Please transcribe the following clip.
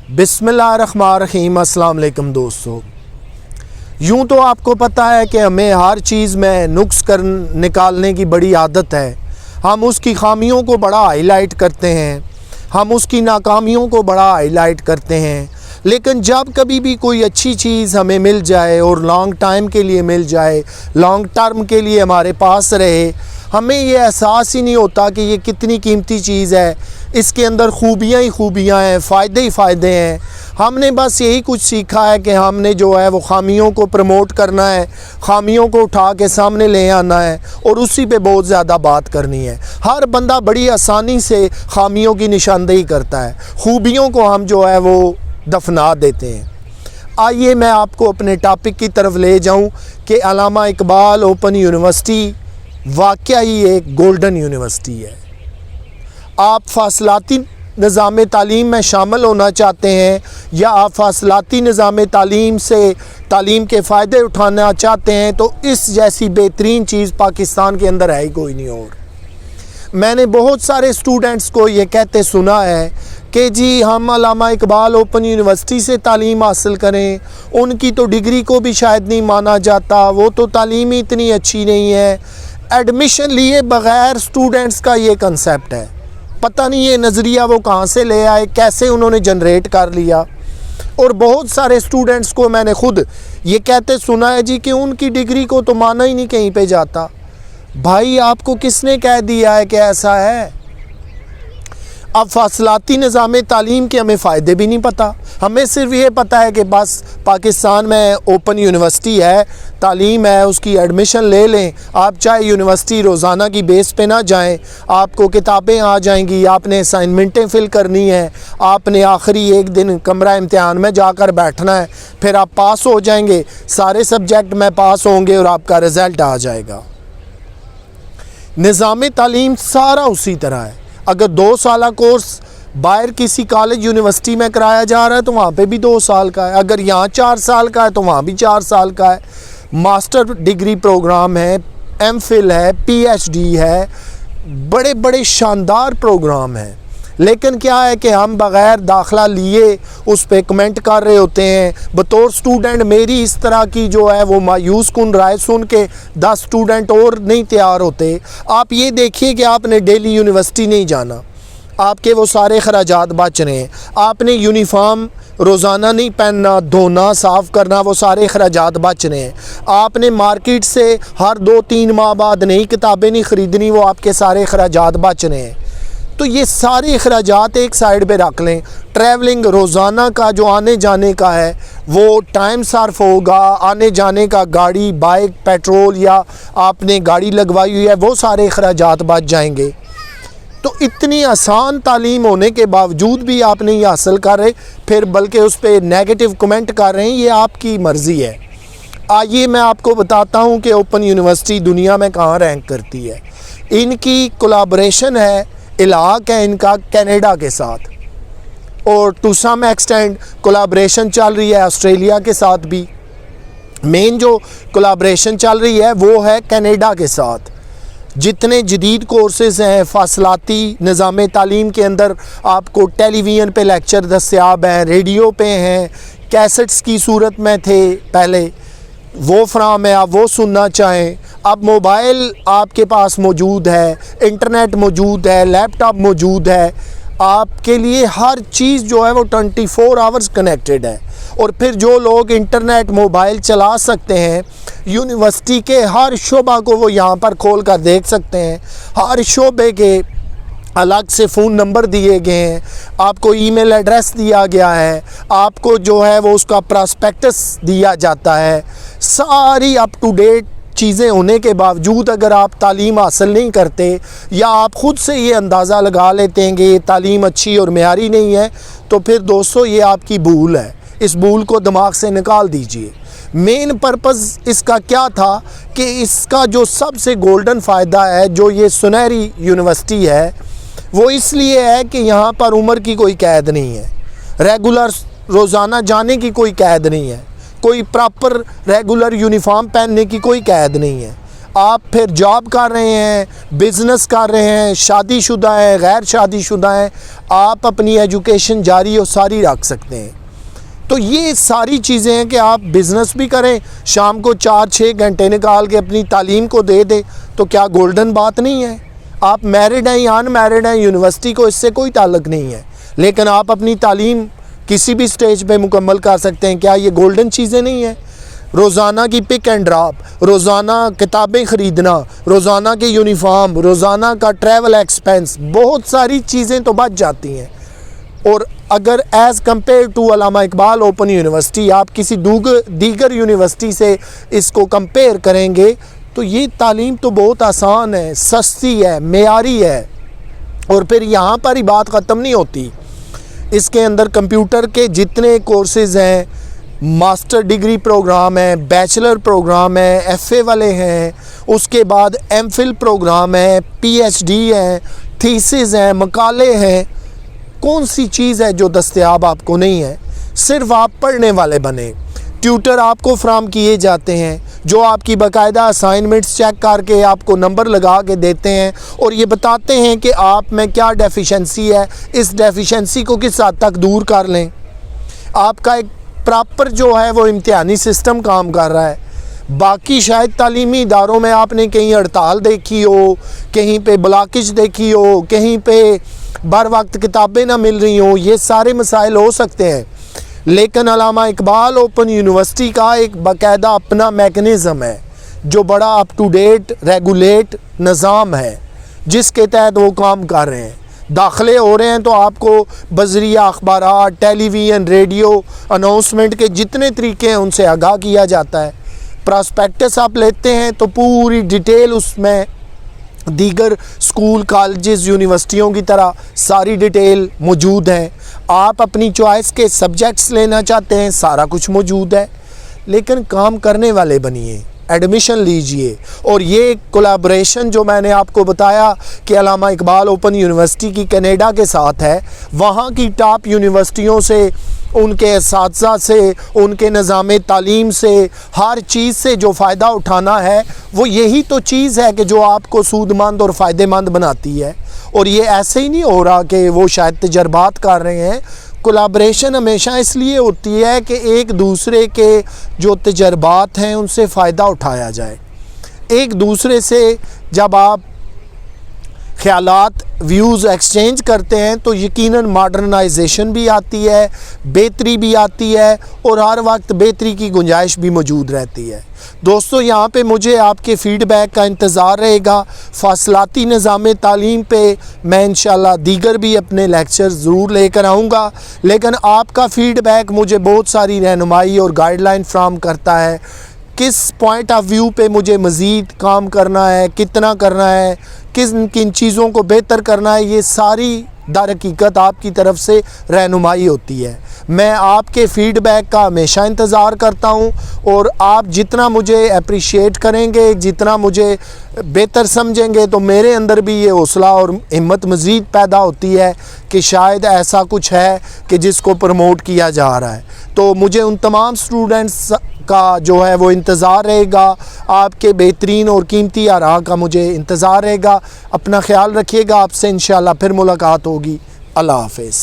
बिस्मिल्लाहिर्रहमानिर्रहीम। अस्सलाम वालेकुम दोस्तों। यूँ तो आपको पता है कि हमें हर चीज़ में नुक्स निकालने की बड़ी आदत है। हम उसकी ख़ामियों को बड़ा हाईलाइट करते हैं, हम उसकी नाकामियों को बड़ा हाईलाइट करते हैं। लेकिन जब कभी भी कोई अच्छी चीज़ हमें मिल जाए और लॉन्ग टाइम के लिए मिल जाए, लॉन्ग टर्म के लिए हमारे पास रहे, हमें ये एहसास ही नहीं होता कि ये कितनी कीमती चीज़ है। इसके अंदर खूबियाँ ही खूबियाँ हैं, फ़ायदे ही फ़ायदे हैं। हमने बस यही कुछ सीखा है कि हमने जो है वो ख़ामियों को प्रमोट करना है, ख़ामियों को उठा के सामने ले आना है और उसी पे बहुत ज़्यादा बात करनी है। हर बंदा बड़ी आसानी से ख़ामियों की निशानदेही करता है, खूबियों को हम जो है वो दफना देते हैं। आइए मैं आपको अपने टॉपिक की तरफ ले जाऊं कि अल्लामा इकबाल ओपन यूनिवर्सिटी वाकया ही एक गोल्डन यूनिवर्सिटी है। आप फासलाती निज़ाम तालीम में शामिल होना चाहते हैं या आप फासलाती निज़ाम तालीम से तालीम के फ़ायदे उठाना चाहते हैं, तो इस जैसी बेहतरीन चीज़ पाकिस्तान के अंदर है ही कोई नहीं। और मैंने बहुत सारे स्टूडेंट्स को ये कहते सुना है कि जी हम अल्लामा इकबाल ओपन यूनिवर्सिटी से तालीम हासिल करें, उनकी तो डिग्री को भी शायद नहीं माना जाता, वो तो तालीम ही इतनी अच्छी नहीं है। एडमिशन लिए बग़ैर स्टूडेंट्स का ये कंसेप्ट है। पता नहीं ये नज़रिया वो कहाँ से ले आए, कैसे उन्होंने जनरेट कर लिया। और बहुत सारे स्टूडेंट्स को मैंने ख़ुद ये कहते सुना है जी कि उनकी डिग्री को तो माना ही नहीं कहीं पे जाता। भाई आपको किसने कह दिया है कि ऐसा है? अब फासलाती निज़ाम तालीम के हमें फ़ायदे भी नहीं पता। हमें सिर्फ ये पता है कि बस पाकिस्तान में ओपन यूनिवर्सिटी है, तालीम है, उसकी एडमिशन ले लें। आप चाहे यूनिवर्सिटी रोज़ाना की बेस पे ना जाएं, आपको किताबें आ जाएंगी, आपने असाइनमेंटें फ़िल करनी है, आपने आखिरी एक दिन कमरा इम्तिहान में जाकर बैठना है, फिर आप पास हो जाएंगे, सारे सब्जेक्ट में पास होंगे और आपका रिज़ल्ट आ जाएगा। निज़ाम तालीम सारा उसी तरह है। अगर 2 साल कोर्स बाहर किसी कॉलेज यूनिवर्सिटी में कराया जा रहा है तो वहाँ पे भी 2 साल का है। अगर यहाँ 4 साल का है तो वहाँ भी 4 साल का है। मास्टर डिग्री प्रोग्राम है, एमफिल है, पीएचडी है, बड़े बड़े शानदार प्रोग्राम हैं। लेकिन क्या है कि हम बग़ैर दाखला लिए उस पर कमेंट कर रहे होते हैं। बतौर स्टूडेंट मेरी इस तरह की जो है वो मायूस कुन राय सुन के 10 स्टूडेंट और नहीं तैयार होते। आप ये देखिए कि आपने डेली यूनिवर्सिटी नहीं जाना, आपके वो सारे खराजात बच रहे हैं। आपने यूनिफॉर्म रोज़ाना नहीं पहनना, धोना, साफ़ करना, वो सारे खराजात बच रहे हैं। आपने मार्केट से हर 2-3 माह बाद नई किताबें नहीं ख़रीदनी, वो आपके सारे खराजात बच रहे हैं। तो ये सारे अखराजात एक साइड पे रख लें। ट्रैवलिंग रोज़ाना का जो आने जाने का है वो टाइम सर्फ होगा, आने जाने का गाड़ी, बाइक, पेट्रोल या आपने गाड़ी लगवाई हुई है, वो सारे अखराजात बच जाएंगे। तो इतनी आसान तालीम होने के बावजूद भी आप नहीं हासिल कर रहे, फिर बल्कि उस पर नेगेटिव कमेंट कर रहे हैं, ये आपकी मर्ज़ी है। आइए मैं आपको बताता हूँ कि ओपन यूनिवर्सिटी दुनिया में कहाँ रैंक करती है। इनकी कोलैबोरेशन है, इलाक़ है इनका कनाडा के साथ, और टू सम एक्सटेंड कोलैबोरेशन चल रही है ऑस्ट्रेलिया के साथ भी। मेन जो कोलैबोरेशन चल रही है वो है कनाडा के साथ। जितने जदीद कोर्सेज़ हैं फासलाती निज़ाम तालीम के अंदर, आपको टेलीविज़न पे लेक्चर दस्तयाब हैं, रेडियो पे हैं, कैसेट्स की सूरत में थे पहले, वो फ्राहम है, आप वो सुनना चाहें। अब मोबाइल आपके पास मौजूद है, इंटरनेट मौजूद है, लैपटॉप मौजूद है, आपके लिए हर चीज़ जो है वो 24 आवर्स कनेक्टेड है। और फिर जो लोग इंटरनेट मोबाइल चला सकते हैं, यूनिवर्सिटी के हर शोबा को वो यहाँ पर खोल कर देख सकते हैं। हर शोबे के अलग से फ़ोन नंबर दिए गए हैं, आपको ईमेल एड्रेस दिया गया है, आपको जो है वो उसका प्रॉस्पेक्टस दिया जाता है। सारी अप टू डेट चीज़ें होने के बावजूद अगर आप तालीम हासिल नहीं करते या आप ख़ुद से ये अंदाज़ा लगा लेते हैं कि ये तालीम अच्छी और मेयारी नहीं है, तो फिर दोस्तों ये आपकी भूल है। इस भूल को दिमाग से निकाल दीजिए। मेन पर्पज़ इसका क्या था कि इसका जो सबसे गोल्डन फ़ायदा है, जो ये सुनहरी यूनिवर्सिटी है, वो इसलिए है कि यहाँ पर उम्र की कोई कैद नहीं है, रेगुलर रोज़ाना जाने की कोई कैद नहीं है, कोई प्रॉपर रेगुलर यूनिफॉर्म पहनने की कोई कैद नहीं है। आप फिर जॉब कर रहे हैं, बिज़नेस कर रहे हैं, शादीशुदा हैं, गैर शादीशुदा हैं, आप अपनी एजुकेशन जारी और सारी रख सकते हैं। तो ये सारी चीज़ें हैं कि आप बिज़नेस भी करें, शाम को 4-6 घंटे निकाल के अपनी तालीम को दे दें, तो क्या गोल्डन बात नहीं है? आप मैरिड हैं या अनमैरिड हैं, यूनिवर्सिटी को इससे कोई ताल्लुक़ नहीं है, लेकिन आप अपनी तालीम किसी भी स्टेज पे मुकम्मल कर सकते हैं। क्या ये गोल्डन चीज़ें नहीं हैं? रोज़ाना की पिक एंड ड्रॉप, रोज़ाना किताबें ख़रीदना, रोज़ाना के यूनिफॉर्म, रोज़ाना का ट्रैवल एक्सपेंस, बहुत सारी चीज़ें तो बच जाती हैं। और अगर as compare to Allama Iqbal Open University आप किसी दीगर यूनिवर्सिटी से इसको कंपेयर करेंगे तो ये तालीम तो बहुत आसान है, सस्ती है, मेयारी है। और फिर यहाँ पर ही बात ख़त्म नहीं होती, इसके अंदर कंप्यूटर के जितने कोर्सेज़ हैं, मास्टर डिग्री प्रोग्राम है, बैचलर प्रोग्राम है, एफए वाले हैं, उसके बाद एमफिल प्रोग्राम है, पीएचडी है, थीसिस हैं, मकाले हैं। कौन सी चीज़ है जो दस्तयाब आपको नहीं है? सिर्फ आप पढ़ने वाले बने। ट्यूटर आपको फ्राहम किए जाते हैं जो आपकी बाकायदा असाइनमेंट्स चेक करके आपको नंबर लगा के देते हैं और ये बताते हैं कि आप में क्या डेफिशिएंसी है, इस डेफिशिएंसी को किस हद तक दूर कर लें। आपका एक प्रॉपर जो है वो इम्तिहानी सिस्टम काम कर रहा है। बाकी शायद तालीमी इदारों में आपने कहीं हड़ताल देखी हो, कहीं पे ब्लॉकेज देखी हो, कहीं पे बर वक्त किताबें ना मिल रही हो, ये सारे मसाइल हो सकते हैं। लेकिन अल्लामा इकबाल ओपन यूनिवर्सिटी का एक बाकायदा अपना मैकेनिज़्म है जो बड़ा अप टू डेट रेगुलेट निज़ाम है जिसके तहत वो काम कर रहे हैं। दाखिले हो रहे हैं तो आपको बज़रिया अखबारात, टेलीविज़न, रेडियो अनाउंसमेंट के जितने तरीके हैं उनसे आगाह किया जाता है। प्रॉस्पेक्टस आप लेते हैं तो पूरी डिटेल उसमें दीगर स्कूल, कॉलेजेस, यूनिवर्सिटियों की तरह सारी डिटेल मौजूद है। आप अपनी चॉइस के सब्जेक्ट्स लेना चाहते हैं, सारा कुछ मौजूद है। लेकिन काम करने वाले बनिए, एडमिशन लीजिए। और ये कोलैबोरेशन जो मैंने आपको बताया कि अल्लामा इकबाल ओपन यूनिवर्सिटी की कनाडा के साथ है, वहाँ की टॉप यूनिवर्सिटियों से, उनके असातिज़ा से, उनके निज़ाम तालीम से, हर चीज़ से जो फ़ायदा उठाना है वो यही तो चीज़ है कि जो आपको सूदमंद और फ़ायदेमंद बनाती है। और ये ऐसे ही नहीं हो रहा कि वो शायद तजर्बात कर रहे हैं। कोलैबोरेशन हमेशा इसलिए होती है कि एक दूसरे के जो तजर्बात हैं उनसे फ़ायदा उठाया जाए। एक दूसरे से जब आप ख़यालात, व्यूज़ एक्सचेंज करते हैं तो यकीनन मॉडर्नाइजेशन भी आती है, बेहतरी भी आती है और हर वक्त बेहतरी की गुंजाइश भी मौजूद रहती है। दोस्तों, यहाँ पे मुझे आपके फ़ीडबैक का इंतज़ार रहेगा। फासलाती निज़ाम तालीम पे मैं इंशाल्लाह दीगर भी अपने लेक्चर ज़रूर लेकर आऊँगा, लेकिन आपका फ़ीडबैक मुझे बहुत सारी रहनुमाई और गाइडलाइन फ्राहम करता है किस पॉइंट ऑफ व्यू पे मुझे मज़ीद काम करना है, कितना करना है, किन चीज़ों को बेहतर करना है। ये सारी दर हकीकत आपकी तरफ से रहनुमाई होती है। मैं आपके फ़ीडबैक का हमेशा इंतज़ार करता हूँ और आप जितना मुझे अप्रिशिएट करेंगे, जितना मुझे बेहतर समझेंगे, तो मेरे अंदर भी ये हौसला और हिम्मत मज़ीद पैदा होती है कि शायद ऐसा कुछ है कि जिसको प्रमोट किया जा रहा है। तो मुझे उन तमाम स्टूडेंट्स का जो है वो इंतज़ार रहेगा, आपके बेहतरीन और कीमती आराह का मुझे इंतज़ार रहेगा। अपना ख्याल रखिएगा, आपसे इंशाल्लाह फिर मुलाकात होगी। अल्लाह हाफ़िज़।